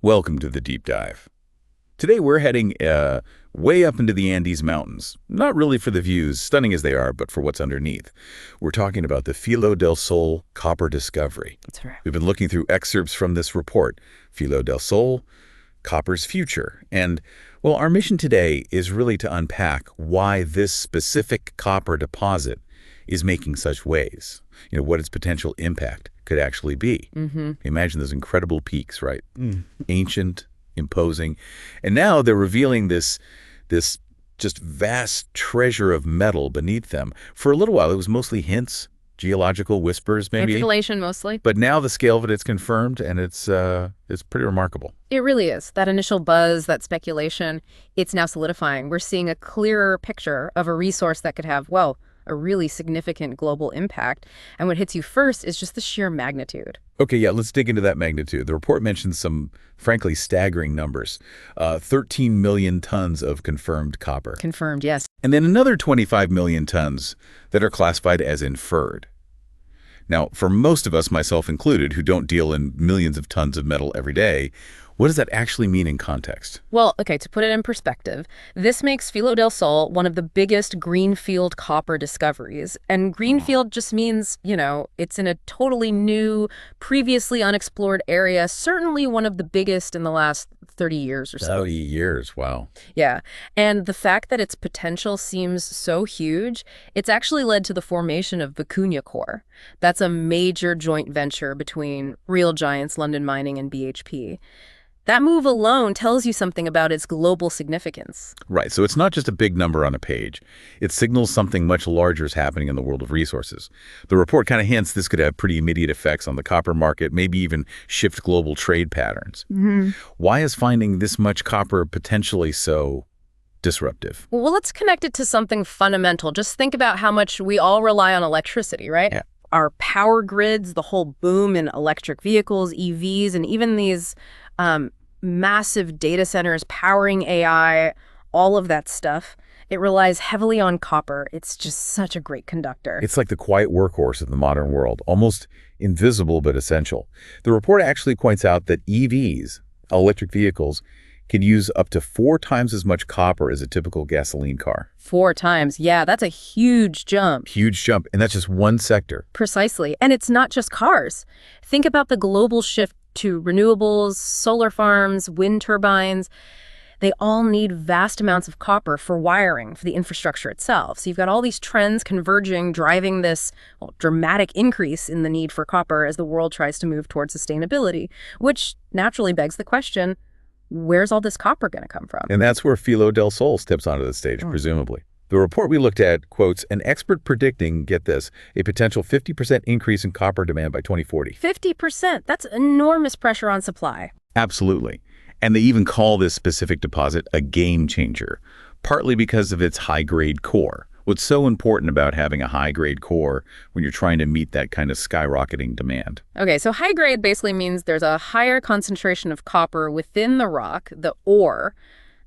Welcome to the deep dive. Today we're heading way up into the Andes Mountains. Not really for the views, stunning as they are, but for what's underneath. We're talking about the Filo del Sol copper discovery. That's right. We've been looking through excerpts from this report, Filo del Sol, Copper's Future. And, well, our mission today is really to unpack why this specific copper deposit is making such waves. What its potential impact could actually be. Imagine those incredible peaks, right? Ancient, imposing. And now they're revealing this just vast treasure of metal beneath them. For a little while, it was mostly hints, geological whispers, maybe. Speculation, mostly. But now the scale of it's confirmed, and it's pretty remarkable. It really is. That initial buzz, that speculation, it's now solidifying. We're seeing a clearer picture of a resource that could have, well, a really significant global impact. And what hits you first is just the sheer magnitude. Okay, yeah, let's dig into that magnitude. The report mentions some, frankly, staggering numbers. 13 million tons of confirmed copper. Confirmed, yes. And then another 25 million tons that are classified as inferred. Now, for most of us, myself included, who don't deal in millions of tons of metal every day, what does that actually mean in context? Well, okay, to put it in perspective, this makes Filo del Sol one of the biggest greenfield copper discoveries. And greenfield just means, it's in a totally new, previously unexplored area, certainly one of the biggest in the last 30 years or so. 30 years, wow. Yeah, and the fact that its potential seems so huge, it's actually led to the formation of Vicuña Core. That's a major joint venture between real giants London Mining and BHP. That move alone tells you something about its global significance. Right, so it's not just a big number on a page. It signals something much larger is happening in the world of resources. The report kind of hints this could have pretty immediate effects on the copper market, maybe even shift global trade patterns. Why is finding this much copper potentially so disruptive? Well, let's connect it to something fundamental. Just think about how much we all rely on electricity, right? Yeah. Our power grids, the whole boom in electric vehicles, EVs, and even these massive data centers powering AI, all of that stuff, it relies heavily on copper. It's just such a great conductor. It's like the quiet workhorse of the modern world, almost invisible but essential. The report actually points out that EVs, electric vehicles, can use up to 4 times as much copper as a typical gasoline car. 4 times. Yeah, that's a huge jump. Huge jump, and that's just one sector. Precisely. And it's not just cars. Think about the global shift to renewables, solar farms, wind turbines. They all need vast amounts of copper for wiring, for the infrastructure itself. So you've got all these trends converging, driving this dramatic increase in the need for copper as the world tries to move towards sustainability, which naturally begs the question, where's all this copper going to come from? And that's where Filo del Sol steps onto the stage, presumably. The report we looked at quotes an expert predicting, get this, a potential 50% increase in copper demand by 2040. 50%? That's enormous pressure on supply. Absolutely. And they even call this specific deposit a game changer, partly because of its high-grade core. What's so important about having a high-grade core when you're trying to meet that kind of skyrocketing demand? Okay, so high grade basically means there's a higher concentration of copper within the rock, the ore,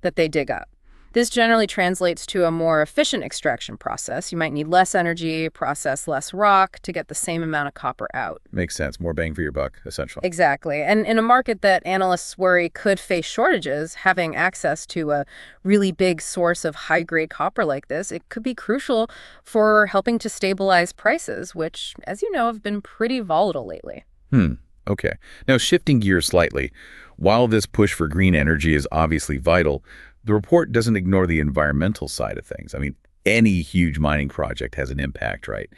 that they dig up. This generally translates to a more efficient extraction process. You might need less energy, process less rock to get the same amount of copper out. Makes sense. More bang for your buck, essentially. Exactly. And in a market that analysts worry could face shortages, having access to a really big source of high-grade copper like this, it could be crucial for helping to stabilize prices, which, as you know, have been pretty volatile lately. Okay. Now, shifting gears slightly, while this push for green energy is obviously vital, the report doesn't ignore the environmental side of things. I mean, any huge mining project has an impact, right?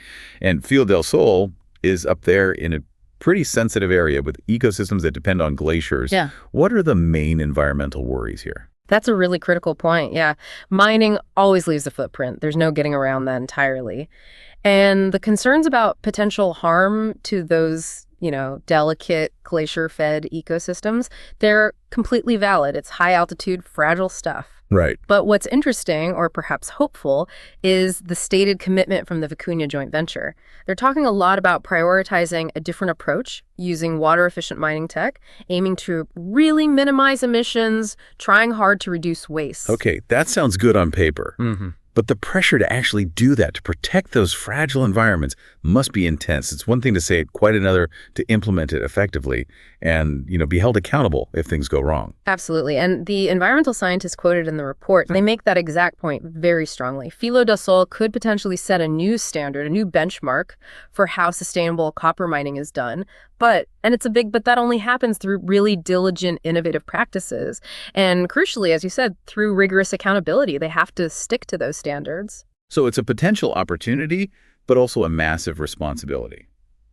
And Filo del Sol is up there in a pretty sensitive area with ecosystems that depend on glaciers. Yeah. What are the main environmental worries here? That's a really critical point, yeah. Mining always leaves a footprint. There's no getting around that entirely. And the concerns about potential harm to those delicate glacier-fed ecosystems, they're completely valid. It's high-altitude, fragile stuff. Right. But what's interesting, or perhaps hopeful, is the stated commitment from the Vicuña joint venture. They're talking a lot about prioritizing a different approach, using water-efficient mining tech, aiming to really minimize emissions, trying hard to reduce waste. Okay, that sounds good on paper. But the pressure to actually do that, to protect those fragile environments, must be intense. It's one thing to say it, quite another to implement it effectively and, be held accountable if things go wrong. Absolutely. And the environmental scientists quoted in the report, they make that exact point very strongly. Filo del Sol could potentially set a new standard, a new benchmark for how sustainable copper mining is done. And it's a big but that only happens through really diligent, innovative practices. And crucially, as you said, through rigorous accountability. They have to stick to those standards. So it's a potential opportunity, but also a massive responsibility.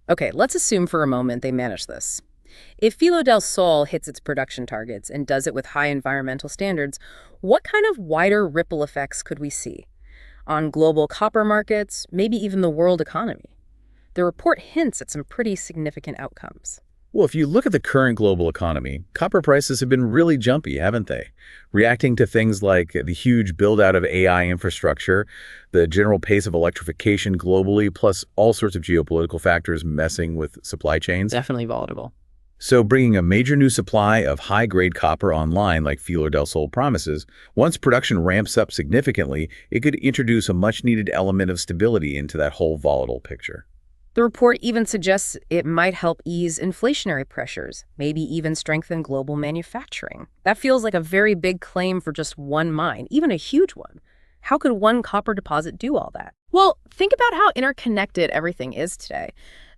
Okay, let's assume for a moment they manage this. If Filo del Sol hits its production targets and does it with high environmental standards, what kind of wider ripple effects could we see? On global copper markets, maybe even the world economy? The report hints at some pretty significant outcomes. Well, if you look at the current global economy, copper prices have been really jumpy, haven't they? Reacting to things like the huge build-out of AI infrastructure, the general pace of electrification globally, plus all sorts of geopolitical factors messing with supply chains. Definitely volatile. So bringing a major new supply of high-grade copper online like Filo del Sol promises, once production ramps up significantly, it could introduce a much-needed element of stability into that whole volatile picture. The report even suggests it might help ease inflationary pressures, maybe even strengthen global manufacturing. That feels like a very big claim for just one mine, even a huge one. How could one copper deposit do all that? Well, think about how interconnected everything is today.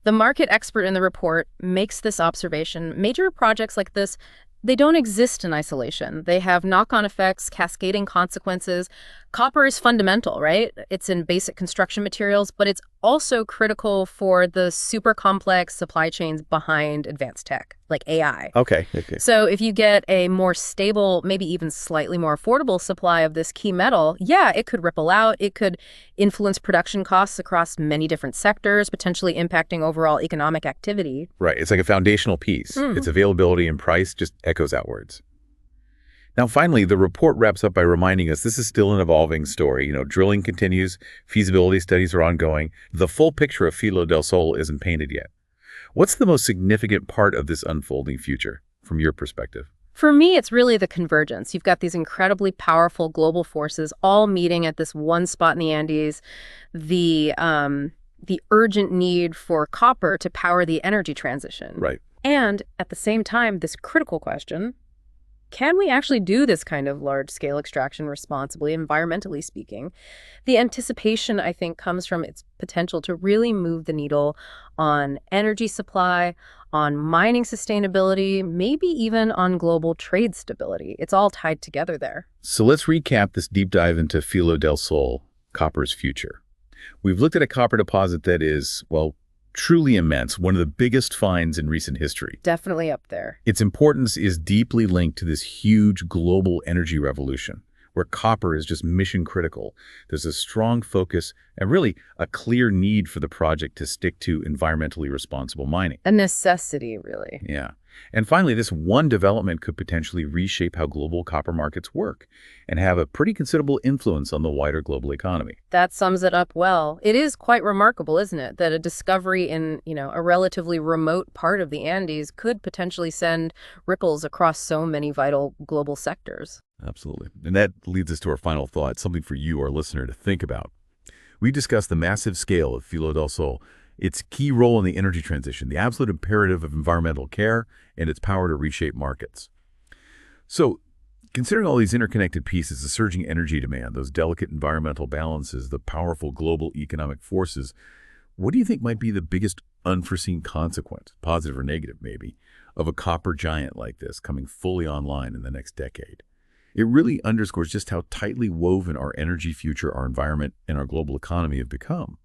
The market expert in the report makes this observation. Major projects like this, they don't exist in isolation. They have knock-on effects, cascading consequences. Copper is fundamental, right? It's in basic construction materials, but it's also critical for the super complex supply chains behind advanced tech, like AI. Okay. So if you get a more stable, maybe even slightly more affordable supply of this key metal, yeah, it could ripple out. It could influence production costs across many different sectors, potentially impacting overall economic activity. Right. It's like a foundational piece. Its availability and price just echoes outwards. Now, finally, the report wraps up by reminding us this is still an evolving story. Drilling continues, feasibility studies are ongoing. The full picture of Filo del Sol isn't painted yet. What's the most significant part of this unfolding future, from your perspective? For me, it's really the convergence. You've got these incredibly powerful global forces all meeting at this one spot in the Andes. The urgent need for copper to power the energy transition. Right. And at the same time, this critical question, can we actually do this kind of large-scale extraction responsibly, environmentally speaking? The anticipation, I think, comes from its potential to really move the needle on energy supply, on mining sustainability, maybe even on global trade stability. It's all tied together there. So let's recap this deep dive into Filo del Sol, copper's future. We've looked at a copper deposit that is, well, truly immense, one of the biggest finds in recent history. Definitely up there. Its importance is deeply linked to this huge global energy revolution, where copper is just mission critical. There's a strong focus and really a clear need for the project to stick to environmentally responsible mining. A necessity, really. Yeah. And finally, this one development could potentially reshape how global copper markets work and have a pretty considerable influence on the wider global economy. That sums it up well. It is quite remarkable, isn't it, that a discovery in, a relatively remote part of the Andes could potentially send ripples across so many vital global sectors. Absolutely. And that leads us to our final thought, something for you, our listener, to think about. We discussed the massive scale of Filo del Sol, its key role in the energy transition, the absolute imperative of environmental care, and its power to reshape markets. So, considering all these interconnected pieces, the surging energy demand, those delicate environmental balances, the powerful global economic forces, what do you think might be the biggest unforeseen consequence, positive or negative maybe, of a copper giant like this coming fully online in the next decade? It really underscores just how tightly woven our energy future, our environment, and our global economy have become.